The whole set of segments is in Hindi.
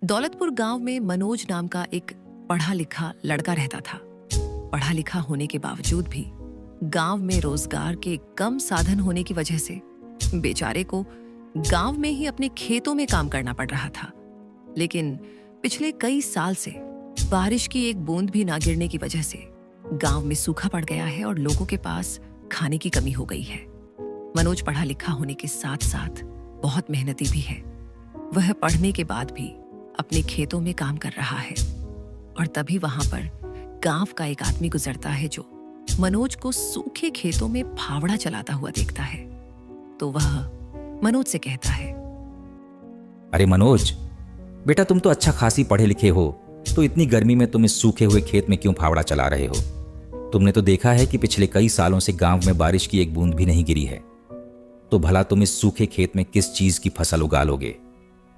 दौलतपुर गांव में मनोज नाम का एक पढ़ा लिखा लड़का रहता था। पढ़ा लिखा होने के बावजूद भी गांव में रोजगार के कम साधन होने की वजह से बेचारे को गांव में ही अपने खेतों में काम करना पड़ रहा था। लेकिन पिछले कई साल से बारिश की एक बूंद भी ना गिरने की वजह से गांव में सूखा पड़ गया है और लोगों के पास खाने की कमी हो गई है। मनोज पढ़ा लिखा होने के साथ साथ बहुत मेहनती भी है। वह पढ़ने के बाद भी अपने खेतों में काम कर रहा है और तभी वहां पर गांव का एक आदमी गुजरता है जो मनोज को सूखे खेतों में फावड़ा चलाता हुआ देखता है। तो वह मनोज से कहता है, अरे मनोज बेटा, तुम तो अच्छा खासी पढ़े लिखे हो, तो इतनी गर्मी में तुम इस सूखे हुए खेत में क्यों फावड़ा चला रहे हो? तुमने तो देखा है कि पिछले कई सालों से गांव में बारिश की एक बूंद भी नहीं गिरी है, तो भला तुम इस सूखे खेत में किस चीज की फसल उगा लोगे?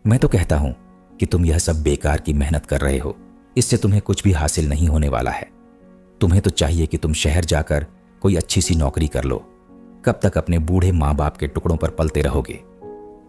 मैं तो कहता हूं कि तुम यह सब बेकार की मेहनत कर रहे हो, इससे तुम्हें कुछ भी हासिल नहीं होने वाला है। तुम्हें तो चाहिए कि तुम शहर जाकर कोई अच्छी सी नौकरी कर लो। कब तक अपने बूढ़े माँ बाप के टुकड़ों पर पलते रहोगे?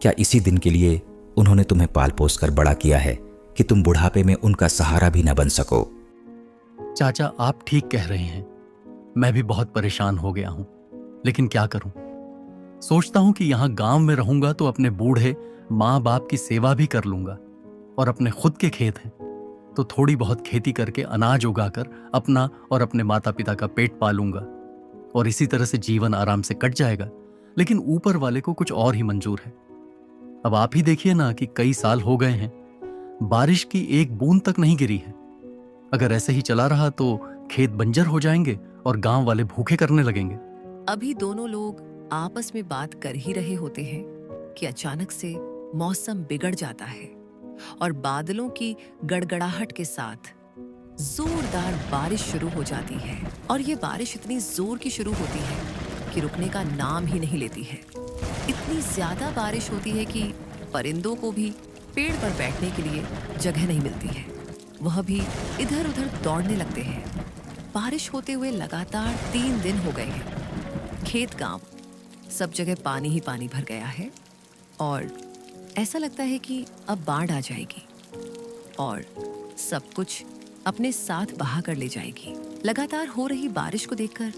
क्या इसी दिन के लिए उन्होंने तुम्हें पाल पोस कर बड़ा किया है कि तुम बुढ़ापे में उनका सहारा भी न बन सको? चाचा, आप ठीक कह रहे हैं। मैं भी बहुत परेशान हो गया हूं, लेकिन क्या करूं? सोचता हूं कि यहां गांव में रहूंगा तो अपने बूढ़े माँ बाप की सेवा भी कर लूंगा, और अपने खुद के खेत हैं तो थोड़ी बहुत खेती करके अनाज उगाकर अपना और अपने माता पिता का पेट पालूंगा, और इसी तरह से जीवन आराम से कट जाएगा। लेकिन ऊपर वाले को कुछ और ही मंजूर है। अब आप ही देखिए ना कि कई साल हो गए हैं, बारिश की एक बूंद तक नहीं गिरी है। अगर ऐसे ही चला रहा तो खेत बंजर हो जाएंगे और गांव वाले भूखे करने लगेंगे। अभी दोनों लोग आपस में बात कर ही रहे होते हैं कि अचानक से मौसम बिगड़ जाता है और बादलों की गड़गड़ाहट के साथ जोरदार बारिश शुरू हो जाती है। और ये बारिश इतनी जोर की शुरू होती है कि रुकने का नाम ही नहीं लेती है। इतनी ज्यादा बारिश होती है कि परिंदों को भी पेड़ पर बैठने के लिए जगह नहीं मिलती है। वह भी इधर उधर दौड़ने लगते हैं। बारिश होते हुए लगातार 3 दिन हो गए हैं। खेत गांव सब जगह पानी ही पानी भर गया है और ऐसा लगता है कि अब बाढ़ आ जाएगी और सब कुछ अपने साथ बहा कर ले जाएगी। लगातार हो रही बारिश को देखकर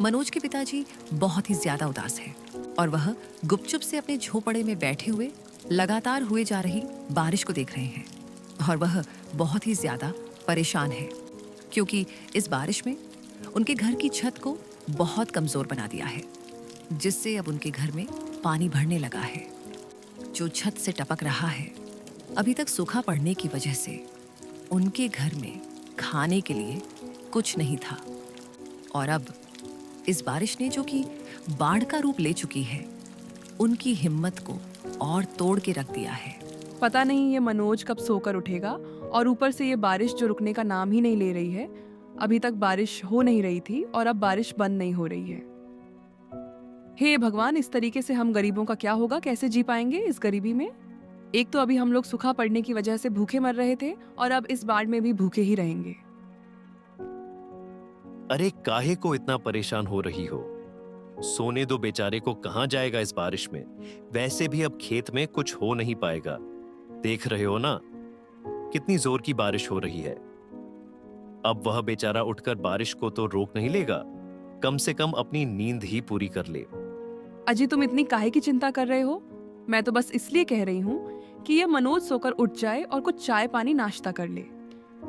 मनोज के पिताजी बहुत ही ज्यादा उदास हैं और वह गुपचुप से अपने झोपड़े में बैठे हुए लगातार हुए जा रही बारिश को देख रहे हैं। और वह बहुत ही ज्यादा परेशान है क्योंकि इस बारिश में उनके घर की छत को बहुत कमजोर बना दिया है, जिससे अब उनके घर में पानी भरने लगा है। जो छत से टपक रहा है, अभी तक सूखा पड़ने की वजह से उनके घर में खाने के लिए कुछ नहीं था और अब इस बारिश ने, जो कि बाढ़ का रूप ले चुकी है, उनकी हिम्मत को और तोड़ के रख दिया है। पता नहीं ये मनोज कब सोकर उठेगा, और ऊपर से ये बारिश जो रुकने का नाम ही नहीं ले रही है। अभी तक बारिश हो नहीं रही थी और अब बारिश बंद नहीं हो रही है। हे भगवान, इस तरीके से हम गरीबों का क्या होगा? कैसे जी पाएंगे इस गरीबी में? एक तो अभी हम लोग सूखा पड़ने की वजह से भूखे मर रहे थे और अब इस बाढ़ में भी भूखे ही रहेंगे। अरे काहे को इतना परेशान हो रही हो? सोने दो बेचारे को, कहां जाएगा इस बारिश में? वैसे भी अब खेत में कुछ हो नहीं पाएगा। देख रहे हो ना कितनी जोर की बारिश हो रही है। अब वह बेचारा उठकर बारिश को तो रोक नहीं लेगा, कम से कम अपनी नींद ही पूरी कर ले। अजी, तुम इतनी काहे की चिंता कर रहे हो? मैं तो बस इसलिए कह रही हूँ कि ये मनोज सोकर उठ जाए और कुछ चाय पानी नाश्ता कर ले,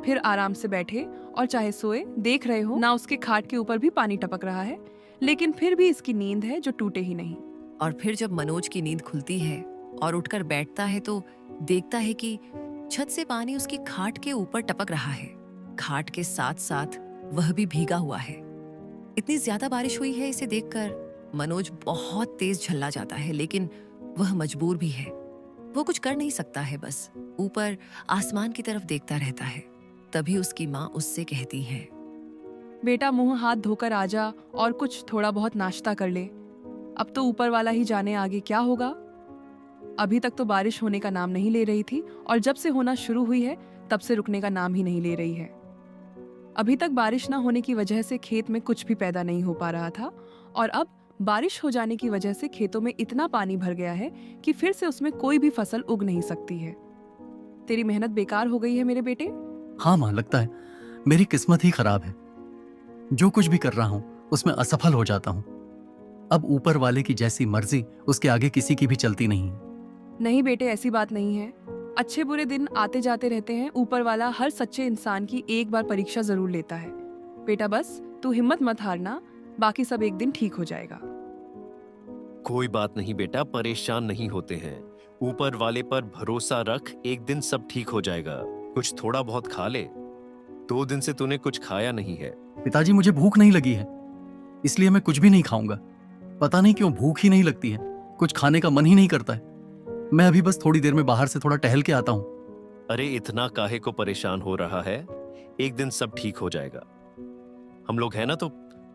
फिर आराम से बैठे और चाहे सोए। देख रहे हो ना, उसके खाट के ऊपर भी पानी टपक रहा है, लेकिन फिर भी इसकी नींद है जो टूटे ही नहीं। और फिर जब मनोज की नींद खुलती है और उठकर बैठता है तो देखता है कि छत से पानी उसकी खाट के ऊपर टपक रहा है। खाट के साथ साथ वह भी भीगा हुआ है। इतनी ज्यादा बारिश हुई है, इसे देखकर मनोज बहुत तेज झल्ला जाता है, लेकिन वह मजबूर भी है। वो कुछ कर नहीं सकता है, बस ऊपर आसमान की तरफ देखता रहता है। तभी उसकी माँ उससे कहती है, बेटा, मुंह हाथ धोकर आजा और कुछ थोड़ा बहुत नाश्ता कर ले। अब तो ऊपर वाला ही जाने आगे क्या होगा। अभी तक तो बारिश होने का नाम नहीं ले रही थी और जब से होना शुरू हुई है तब से रुकने का नाम ही नहीं ले रही है। अभी तक बारिश न होने की वजह से खेत में कुछ भी पैदा नहीं हो पा रहा था और अब बारिश हो जाने की वजह से खेतों में इतना पानी भर गया है कि फिर से उसमें कोई भी फसल उग नहीं सकती है। तेरी मेहनत बेकार हो गई है मेरे बेटे। हाँ माँ, लगता है मेरी किस्मत ही खराब है। जो कुछ भी कर रहा हूं उसमें असफल हो जाता हूं। अब ऊपर वाले की जैसी मर्जी उसके आगे किसी की भी चलती नहीं है। नहीं बेटे, ऐसी बात नहीं है। अच्छे बुरे दिन आते जाते रहते हैं। ऊपर वाला हर सच्चे इंसान की एक बार परीक्षा जरूर लेता है। बेटा बस तू हिम्मत मत हारना, बाकी सब एक दिन ठीक हो जाएगा। कोई बात नहीं बेटा, परेशान नहीं होते हैं। ऊपर वाले पर भरोसा रख, एक दिन सब ठीक हो जाएगा। कुछ थोड़ा बहुत खा ले, 2 दिन से तूने कुछ खाया नहीं है। पिताजी, मुझे भूख नहीं लगी है, इसलिए मैं कुछ भी नहीं खाऊंगा। पता नहीं क्यों भूख ही नहीं लगती है, कुछ खाने का मन ही नहीं करता है। मैं अभी बस थोड़ी देर में बाहर से थोड़ा टहल के आता हूं। अरे इतना काहे को परेशान हो रहा है, एक दिन सब ठीक हो जाएगा। हम लोग हैं ना, तो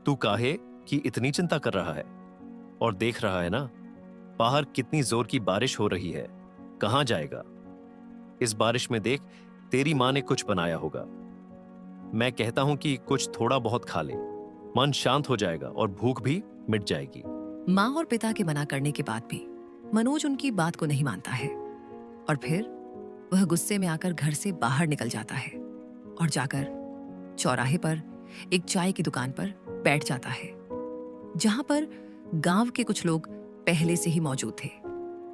तू काहे कि इतनी चिंता कर रहा है? और देख रहा है ना बाहर कितनी जोर की बारिश हो रही है, कहां जाएगा? इस बारिश में देख तेरी माँ ने कुछ बनाया होगा। मैं कहता हूं कि कुछ थोड़ा बहुत खा ले, मन शांत हो जाएगा और भूख भी मिट जाएगी। माँ और पिता के मना करने के बाद भी मनोज उनकी बात को नहीं मानता है और फिर वह गुस्से में आकर घर से बाहर निकल जाता है और जाकर चौराहे पर एक चाय की दुकान पर बैठ जाता है, जहां पर गांव के कुछ लोग पहले से ही मौजूद थे,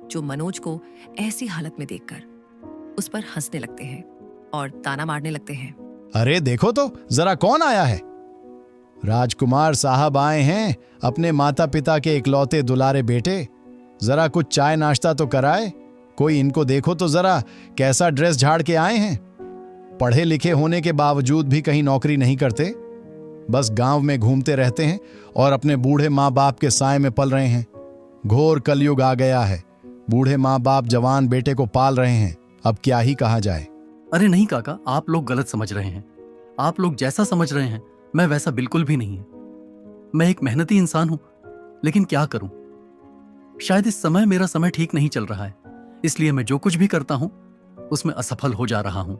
जो मनोज को ऐसी हालत में देखकर उस पर हंसने लगते हैं और ताना मारने लगते हैं। अरे देखो तो जरा कौन आया है। राजकुमार साहब आए हैं, अपने माता पिता के इकलौते दुलारे बेटे। जरा कुछ चाय नाश्ता तो कराए। कोई इनको देखो तो जरा, कैसा ड्रेस झाड़ के आए हैं। पढ़े लिखे होने के बावजूद भी कहीं नौकरी नहीं करते, बस गांव में घूमते रहते हैं और अपने बूढ़े माँ बाप के साए में पल रहे हैं। घोर कलयुग आ गया है, बूढ़े माँ बाप जवान बेटे को पाल रहे हैं, अब क्या ही कहा जाए। अरे नहीं काका, आप लोग गलत समझ रहे हैं। आप लोग जैसा समझ रहे हैं मैं वैसा बिल्कुल भी नहीं है। मैं एक मेहनती इंसान हूं, लेकिन क्या करूं, शायद इस समय मेरा समय ठीक नहीं चल रहा है, इसलिए मैं जो कुछ भी करता हूं उसमें असफल हो जा रहा हूं।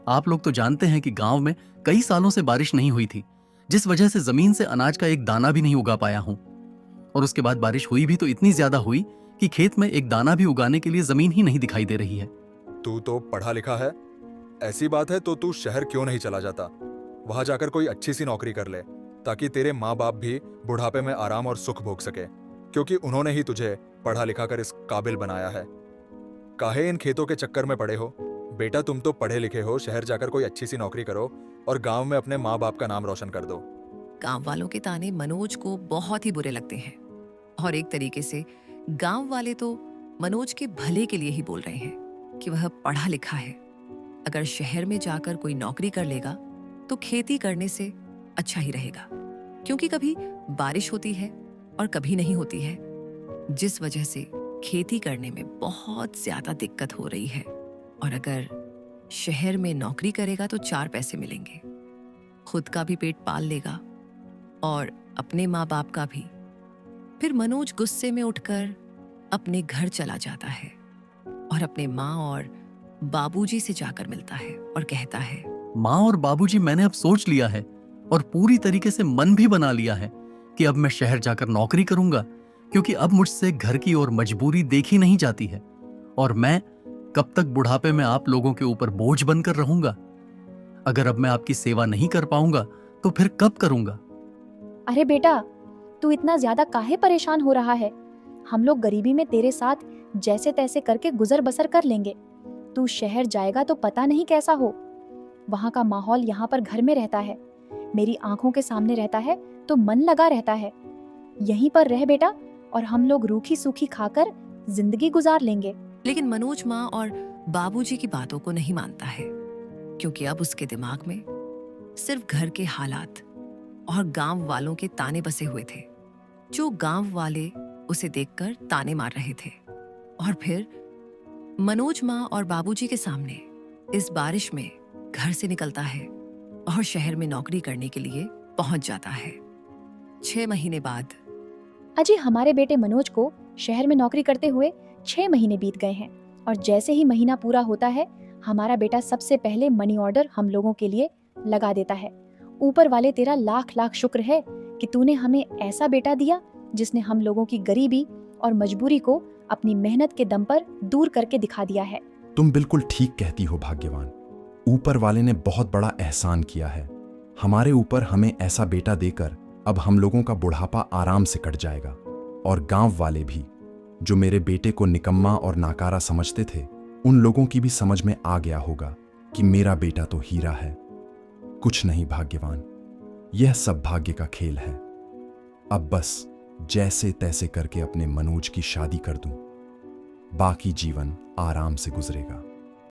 आप लोग तो जानते हैं कि गांव में कई सालों से बारिश नहीं हुई थी, जिस वजह से जमीन से अनाज का एक दाना भी नहीं उगा पाया हूं। और उसके बाद बारिश हुई भी तो इतनी ज्यादा हुई कि खेत में एक दाना भी उगाने के लिए जमीन ही नहीं दिखाई दे रही है। तू तो पढ़ा लिखा है, ऐसी बात है तो तू शहर क्यों नहीं चला जाता? वहां जाकर कोई अच्छी सी नौकरी कर ले, ताकि तेरे माँ बाप भी बुढ़ापे में आराम और सुख भोग सके, क्योंकि उन्होंने ही तुझे पढ़ा लिखा कर इस काबिल बनाया है। काहे इन खेतों के चक्कर में पड़े हो? बेटा तुम तो पढ़े लिखे हो, शहर जाकर कोई अच्छी सी नौकरी करो और गांव में अपने माँ बाप का नाम रोशन कर दो। गांव वालों के ताने मनोज को बहुत ही बुरे लगते हैं और एक तरीके से गांव वाले तो मनोज के भले के लिए ही बोल रहे हैं कि वह पढ़ा लिखा है। अगर शहर में जाकर कोई नौकरी कर लेगा तो खेती करने से अच्छा ही रहेगा, क्योंकि कभी बारिश होती है और कभी नहीं होती है, जिस वजह से खेती करने में बहुत ज्यादा दिक्कत हो रही है। और अगर शहर में नौकरी करेगा तो 4 पैसे मिलेंगे, खुद का भी पेट पाल लेगा और अपने माँ बाप का भी। फिर मनोज गुस्से में उठकर अपने घर चला जाता है और अपने माँ और बाबूजी से जाकर मिलता है और कहता है, माँ और बाबूजी, मैंने अब सोच लिया है और पूरी तरीके से मन भी बना लिया है कि अब मैं शहर जाकर नौकरी करूंगा, क्योंकि अब मुझसे घर की और मजबूरी देखी नहीं जाती है और मैं कब तक बुढ़ापे में आप लोगों के ऊपर बोझ बनकर रहूंगा। अगर अब मैं आपकी सेवा नहीं कर पाऊंगा तो फिर कब करूंगा? अरे बेटा, तू इतना ज्यादा काहे परेशान हो रहा है? हम लोग गरीबी में तेरे साथ जैसे तैसे करके गुजर बसर कर लेंगे। तू शहर जाएगा तो पता नहीं कैसा हो। वहाँ का माहौल यहाँ पर घर में रहता है, मेरी आंखों के सामने रहता है तो मन लगा रहता है। यहीं पर रह बेटा और हम लोग रूखी सूखी खाकर जिंदगी गुजार लेंगे। लेकिन मनोज माँ और बाबूजी की बातों को नहीं मानता है, क्योंकि अब उसके दिमाग में सिर्फ घर के हालात और गांव वालों के ताने बसे हुए थे, जो गांव वाले उसे देखकर ताने मार रहे थे। और फिर मनोज माँ और बाबूजी के सामने इस बारिश में घर से निकलता है और शहर में नौकरी करने के लिए पहुंच जाता है। 6 महीने बाद अजी, हमारे बेटे मनोज को शहर में नौकरी करते हुए 6 महीने बीत गए हैं और जैसे ही महीना पूरा होता है हमारा बेटा सबसे पहले मनी ऑर्डर हम लोगों के लिए लगा देता है। ऊपर वाले तेरा लाख लाख शुक्र है कि तूने हमें ऐसा बेटा दिया जिसने हम लोगों की गरीबी और मजबूरी को अपनी मेहनत के दम पर दूर करके दिखा दिया है। तुम बिल्कुल ठीक कहती हो भाग्यवान। ऊपर वाले ने बहुत बड़ा एहसान किया है हमारे ऊपर। हमें ऐसा बेटा देकर अब हम लोगों का बुढ़ापा आराम से कट जाएगा। और गांव वाले भी, जो मेरे बेटे को निकम्मा और नाकारा समझते थे, उन लोगों की भी समझ में आ गया होगा कि मेरा बेटा तो हीरा है। कुछ नहीं भाग्यवान, यह सब भाग्य का खेल है। अब बस जैसे तैसे करके अपने मनोज की शादी कर दूं, बाकी जीवन आराम से गुजरेगा।